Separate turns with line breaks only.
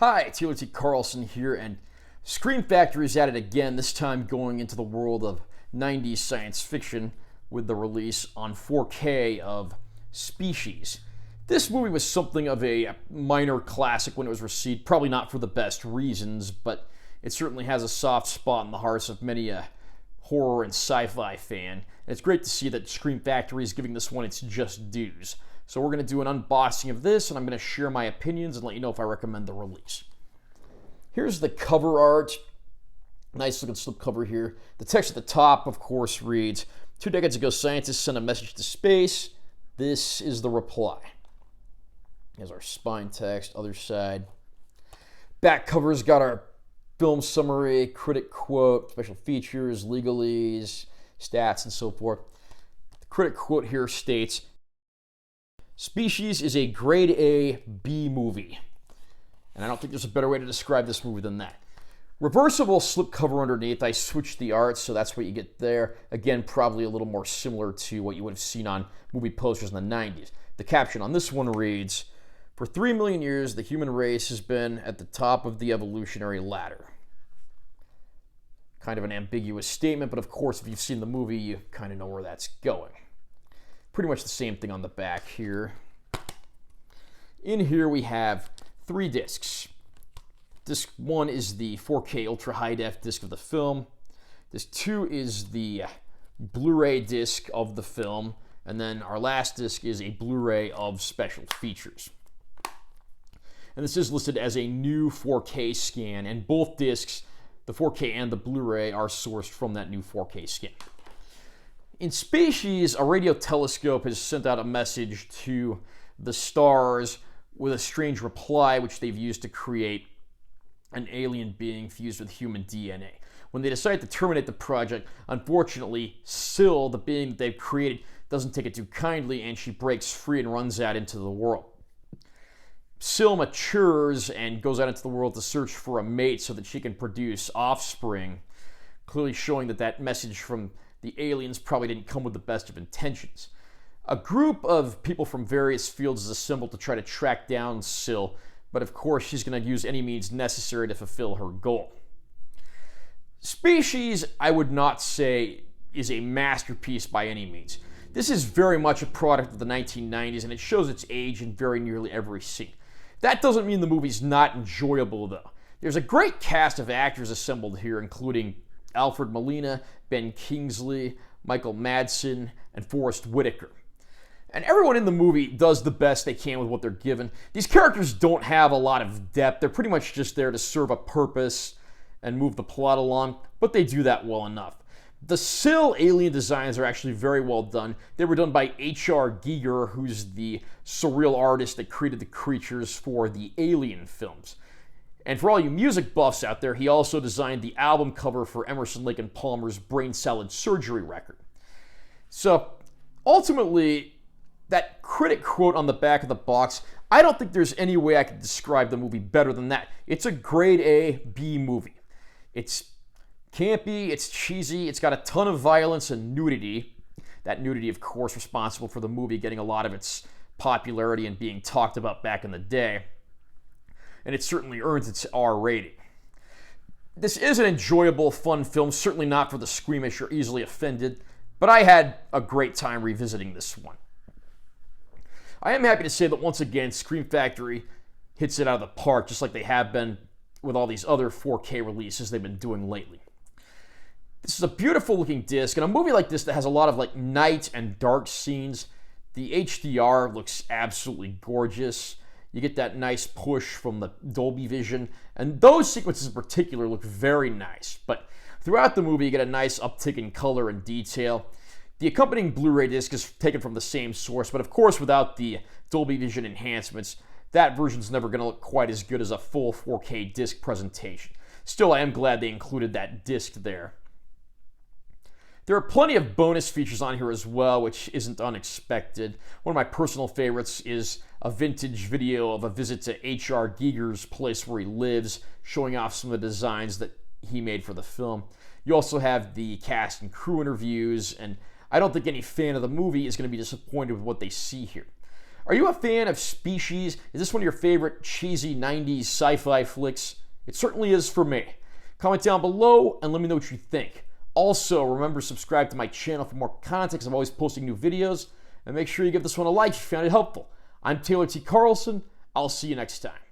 Hi, Taylor T. Carlson here, and Scream Factory is at it again, this time going into the world of 90s science fiction with the release on 4K of Species. This movie was something of a minor classic when it was received, probably not for the best reasons, but it certainly has a soft spot in the hearts of many a horror and sci-fi fan. And it's great to see that Scream Factory is giving this one its just dues. So we're going to do an unboxing of this, and I'm going to share my opinions and let you know if I recommend the release. Here's the cover art. Nice looking slipcover here. The text at the top, of course, reads, 2 decades ago, scientists sent a message to space. This is the reply. Here's our spine text, other side. Back cover's got our film summary, critic quote, special features, legalese, stats, and so forth. The critic quote here states, Species is a grade A B movie. And I don't think there's a better way to describe this movie than that. Reversible slipcover underneath. I switched the art, so that's what you get there. Again, probably a little more similar to what you would have seen on movie posters in the 90s. The caption on this one reads, for 3 million years, the human race has been at the top of the evolutionary ladder. Kind of an ambiguous statement, but of course, if you've seen the movie, you kind of know where that's going. Pretty much the same thing on the back here. In here we have 3 discs. Disc 1 is the 4K Ultra High Def disc of the film. Disc 2 is the Blu-ray disc of the film. And then our last disc is a Blu-ray of special features. And this is listed as a new 4K scan, and both discs, the 4K and the Blu-ray, are sourced from that new 4K scan. In Species, a radio telescope has sent out a message to the stars with a strange reply, which they've used to create an alien being fused with human DNA. When they decide to terminate the project, unfortunately, Syl, the being that they've created, doesn't take it too kindly, and she breaks free and runs out into the world. Syl matures and goes out into the world to search for a mate so that she can produce offspring, clearly showing that that message from the aliens probably didn't come with the best of intentions. A group of people from various fields is assembled to try to track down Syl, but of course she's going to use any means necessary to fulfill her goal. Species, I would not say, is a masterpiece by any means. This is very much a product of the 1990s, and it shows its age in very nearly every scene. That doesn't mean the movie's not enjoyable, though. There's a great cast of actors assembled here, including Alfred Molina, Ben Kingsley, Michael Madsen, and Forrest Whitaker. And everyone in the movie does the best they can with what they're given. These characters don't have a lot of depth. They're pretty much just there to serve a purpose and move the plot along, but they do that well enough. The Syl alien designs are actually very well done. They were done by H.R. Giger, who's the surreal artist that created the creatures for the Alien films. And for all you music buffs out there, he also designed the album cover for Emerson, Lake and Palmer's Brain Salad Surgery record. So, ultimately, that critic quote on the back of the box, I don't think there's any way I could describe the movie better than that. It's a grade A, B movie. It's campy, it's cheesy, it's got a ton of violence and nudity. That nudity, of course, responsible for the movie getting a lot of its popularity and being talked about back in the day. And it certainly earns its R rating. This is an enjoyable, fun film, certainly not for the squeamish or easily offended, but I had a great time revisiting this one. I am happy to say that once again, Scream Factory hits it out of the park, just like they have been with all these other 4K releases they've been doing lately. This is a beautiful looking disc, and a movie like this that has a lot of night and dark scenes, the HDR looks absolutely gorgeous. You get that nice push from the Dolby Vision, and those sequences in particular look very nice. But throughout the movie, you get a nice uptick in color and detail. The accompanying Blu-ray disc is taken from the same source, but of course without the Dolby Vision enhancements, that version's never going to look quite as good as a full 4K disc presentation. Still, I am glad they included that disc there. There are plenty of bonus features on here as well, which isn't unexpected. One of my personal favorites is a vintage video of a visit to H.R. Giger's place where he lives, showing off some of the designs that he made for the film. You also have the cast and crew interviews, and I don't think any fan of the movie is going to be disappointed with what they see here. Are you a fan of Species? Is this one of your favorite cheesy 90s sci-fi flicks? It certainly is for me. Comment down below and let me know what you think. Also, remember to subscribe to my channel for more content because I'm always posting new videos. And make sure you give this one a like if you found it helpful. I'm Taylor T. Carlson. I'll see you next time.